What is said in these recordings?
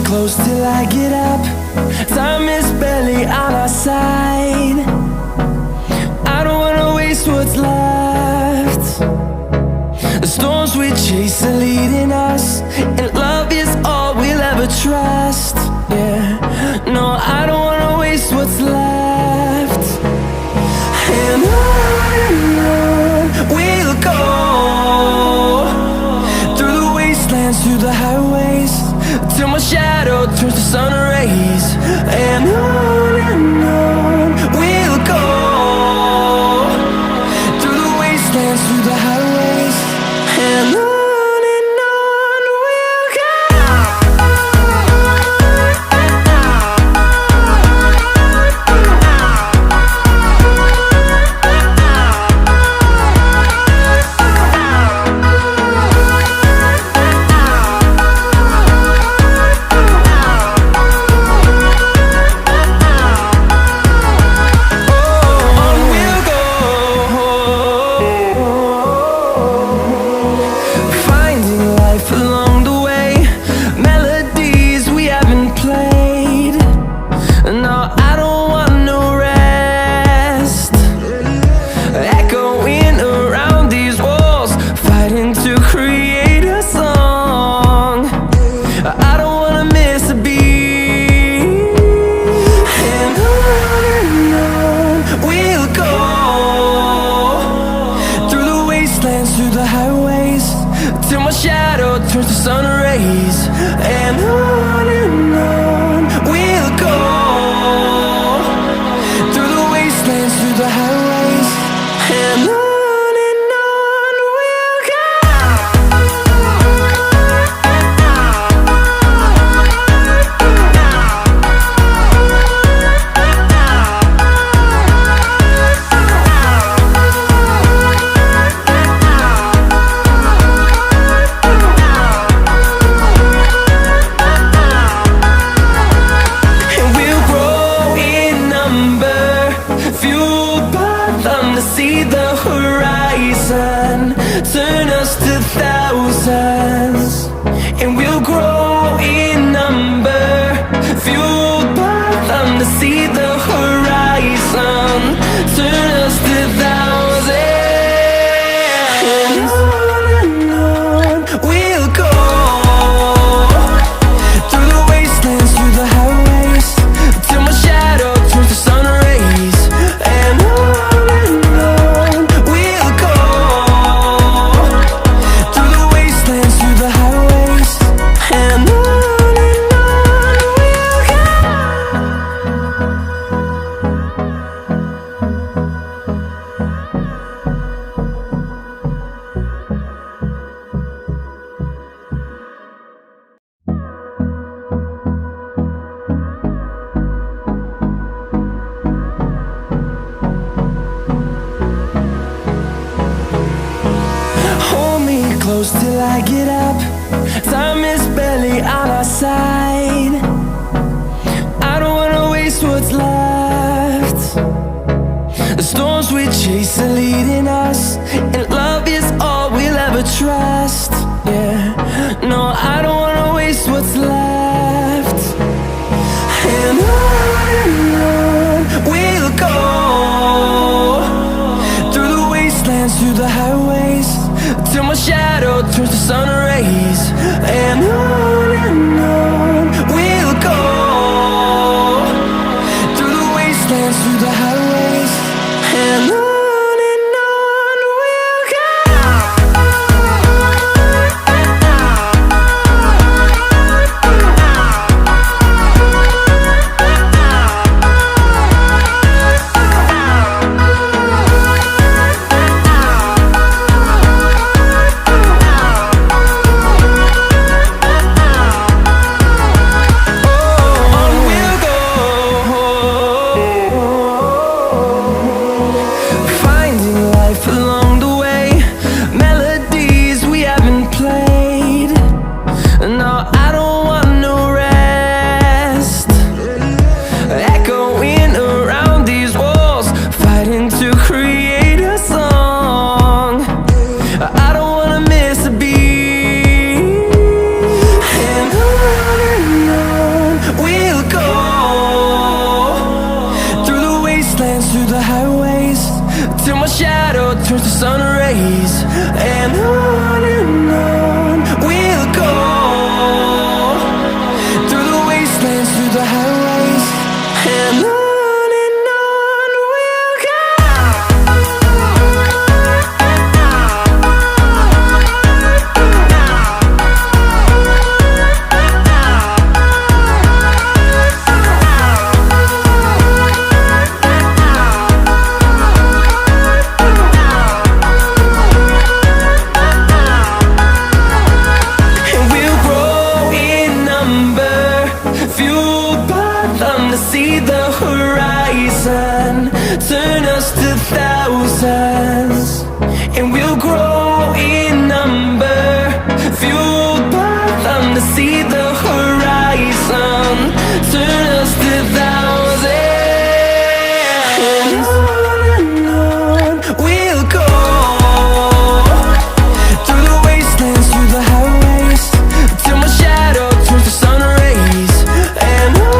close till I get up. Time is barely on our side. I don't wanna waste what's left. The storms we chase are leading us, and love is all we'll ever trust. Yeah, no, I don't wanna waste what's left. And on we'll go, through the wastelands, through the highways, till my shadow turns to sun rays. And on we'll go, through the wastelands, through the highways, and on we'll go. Through the highways, till my shadow turns to sun rays. And on we'll go, through the wastelands, through the highways, and on. See the horizon turn us to thousands, and we'll grow in number, fueled by them. To see the horizon turn us to thousands, and on we'll go, through the wastelands, through the highways, till my shadow turns to sun rays. And close till I get up. Time is barely on our side. I don't wanna waste what's left. The storms we chase are leading us, and love is all we'll ever trust. Yeah, no, I don't wanna waste what's left. And on we'll go, through the wastelands, through the highways, till my shadow turns to sun rays. And on we'll go, through the wastelands, through the highways, and on. We'll go. turns to sun rays, and on we'll go, through the wastelands, through the highways, and on we'll go. See the horizon, turn us to thousands, and we'll grow in number, fueled by them to see the horizon, turn us to thousands, and on we'll go, through the wastelands, through the highways, till my shadow turns to sun rays, and on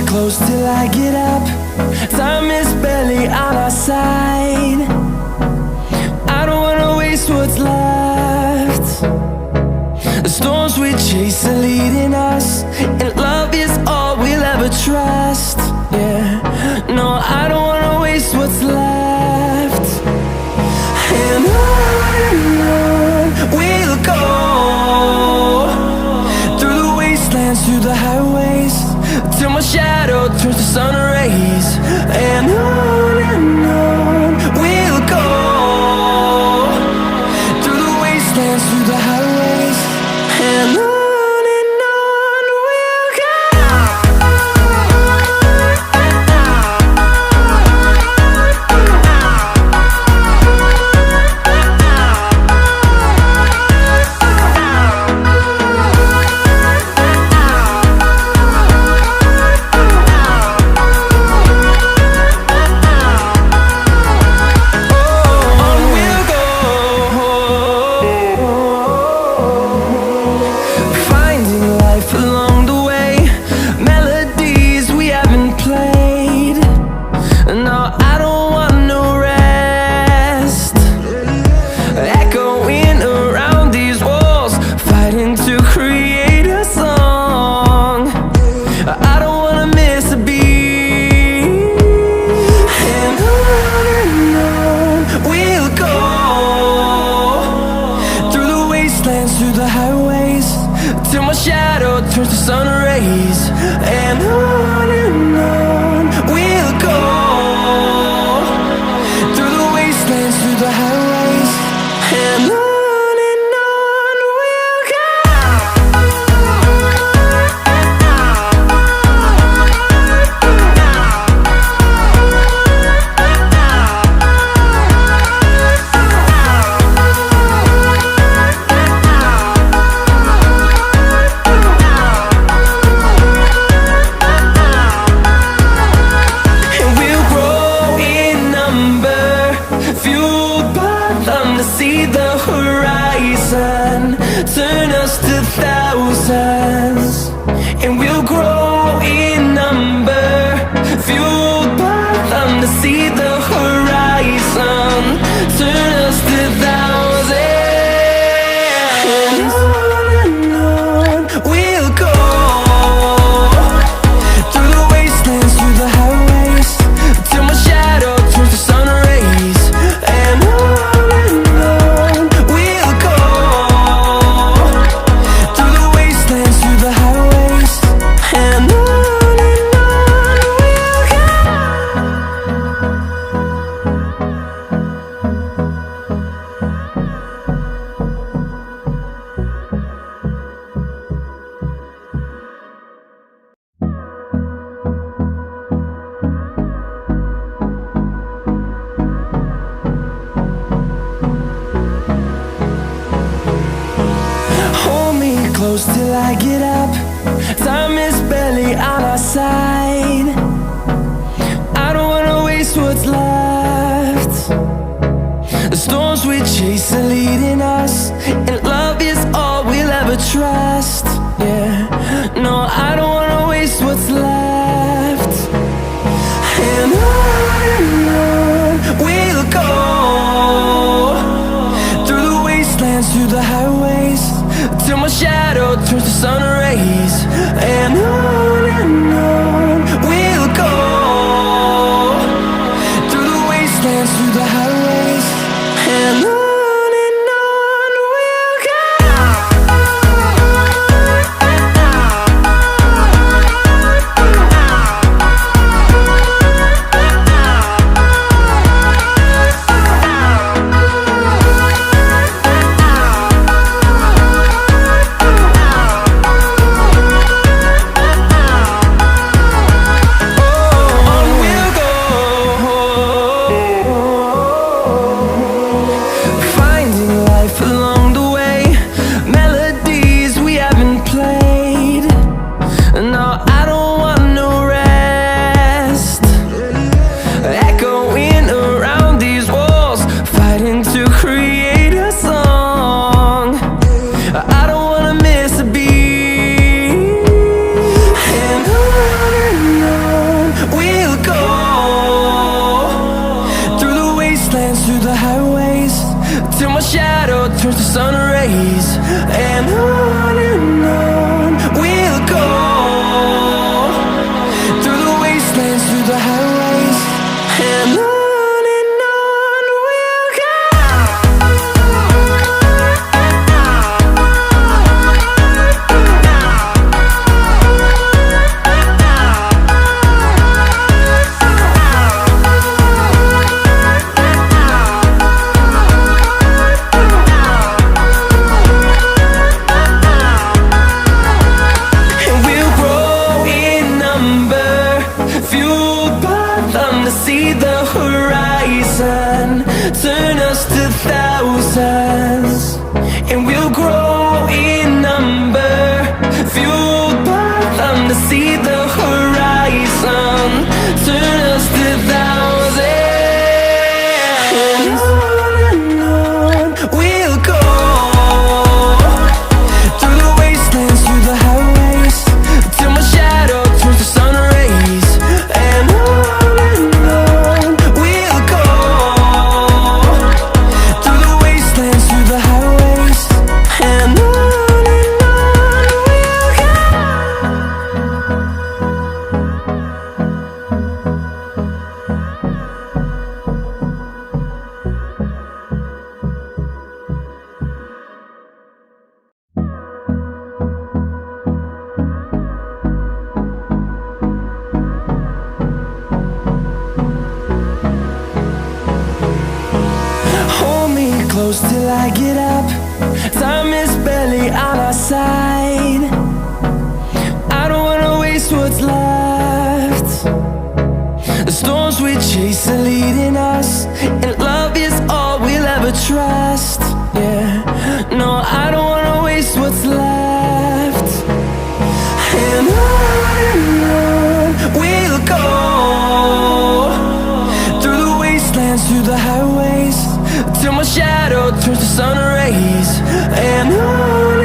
close till I get up. Time is barely on our side. I don't wanna waste what's left. The storms we chase are leading us, and love is all we'll ever trust. Yeah, no, I don't wanna waste what's left. And on we'll go, through the wastelands, through the highways, till my shadow turns to sun rays, and on we'll go, through the wastelands, through the highways, and on we'll go. Through the highways, till my shadow turns to sun rays, and on we'll go, through the wastelands, through the highways, and on we'll go. See the horizon, turn us to thousands, and we'll grow in number, fueled by them to see the horizon, turn us to thousands, and on we'll go, through the wastelands, through the highways, till my shadow turns to sun rays, and on through the highways, and on we'll go. close till I get up. Time is barely on our side. I don't wanna waste what's left. The storms we chase are leading us, and love is all we'll ever trust. Yeah, no, I don't wanna waste what's left. And on we'll go, through the wastelands, through the highways, till my shadow turns to sun rays. And on we'll go, through the wastelands, through the highways, and on. Till I get up, time is barely on our side. I don't wanna waste what's left. The storms we chase are leading us, and love is all we'll ever trust. Yeah, no, I don't wanna waste what's left. And on we'll go, through the wastelands, through the highways, till my shadow turns to sun rays. And on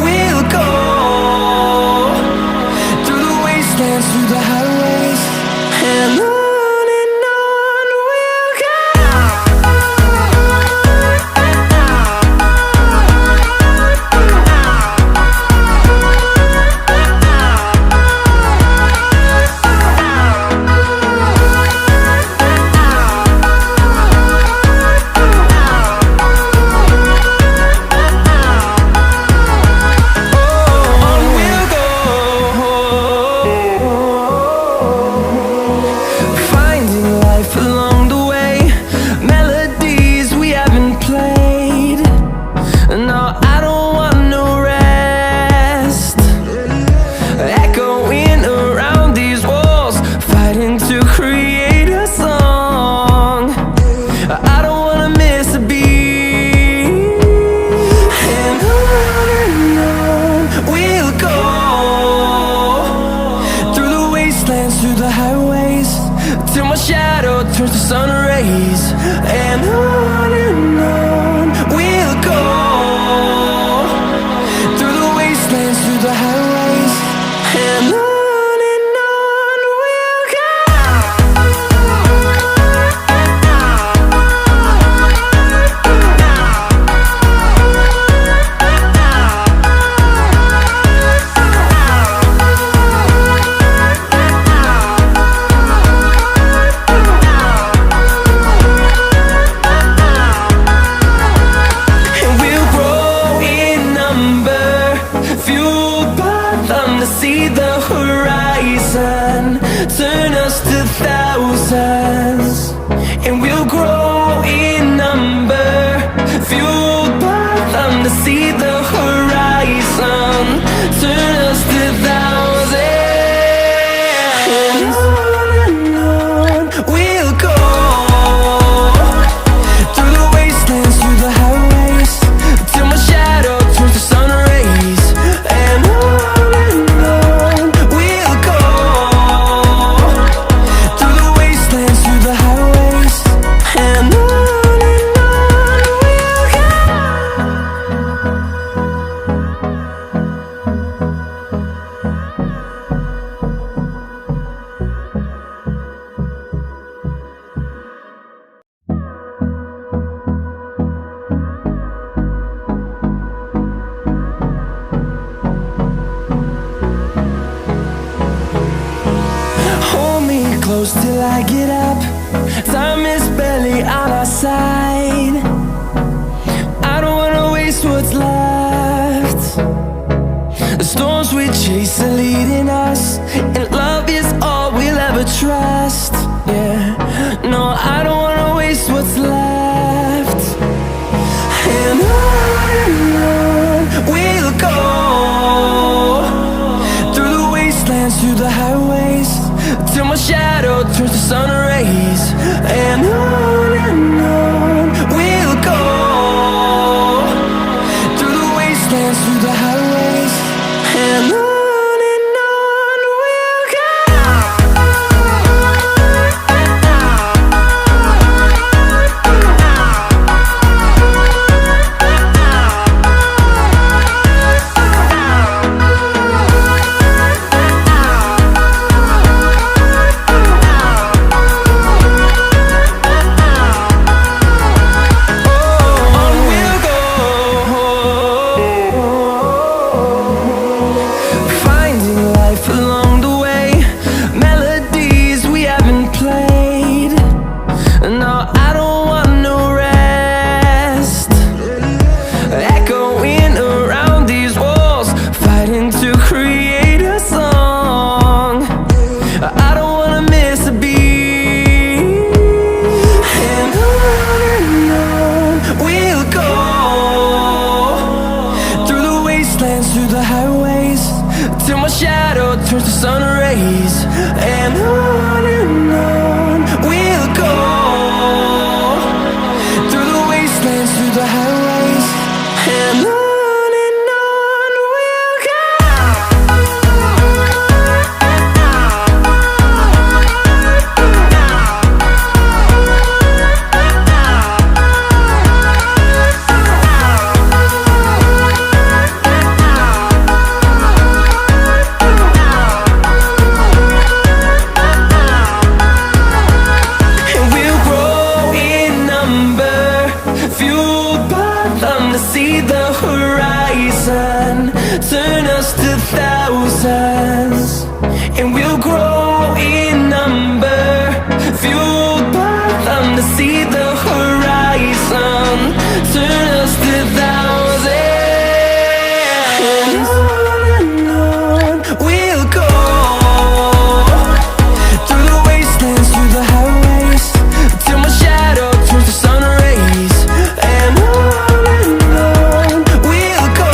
we'll go, through the wastelands, through the highways, and on. close till I get up. Time is barely on our side. I don't wanna waste what's left. The storms we chase are leading us, and love is all we'll ever trust. Yeah, no, I don't wanna waste what's left. And on we'll go, through the wastelands, through the highways, till my shadow turns to sun rays. And on we'll go, through the wastelands, through the highways, and on. Through the highways, till my shadow turns to sun rays. And on we'll go, through the wastelands, through the highways, and on. Turn us to thousands, and we'll grow in number, fueled by them to see the horizon. Turn us to thousands, and on we'll go, through the wastelands, through the highways, till my shadow turns to sun rays. And on we'll go,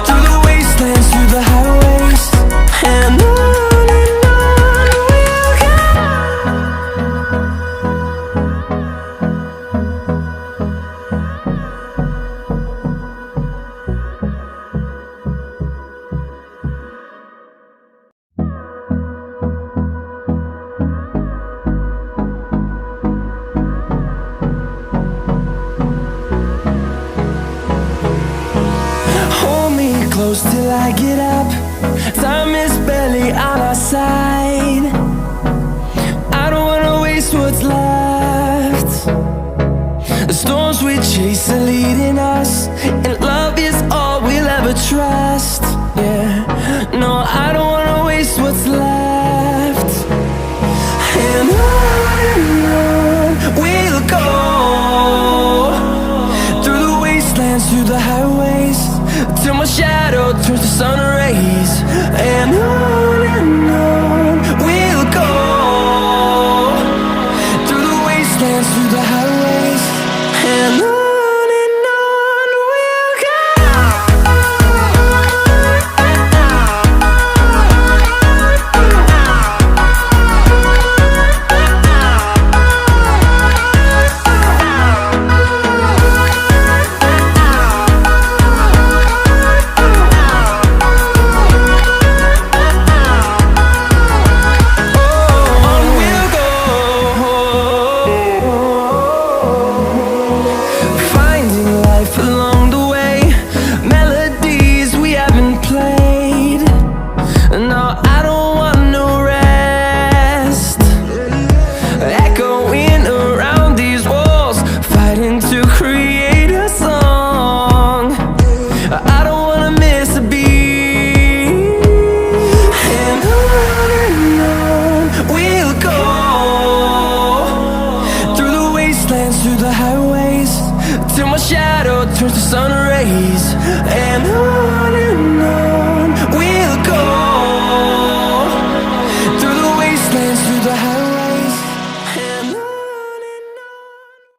through the wastelands, through the highways, and on we'll go. Hold me close till I get up. Time is barely on our side. I don't wanna waste what's left. The storms we chase are leading us, and love is all we'll ever trust. Yeah, no, I don't wanna waste what's left. And on we'll go, through the wastelands, through the highways, till my shadow turns to sun rays. And on we'll go, through the wastelands, through the highways, and on. We'll go. days and on and on.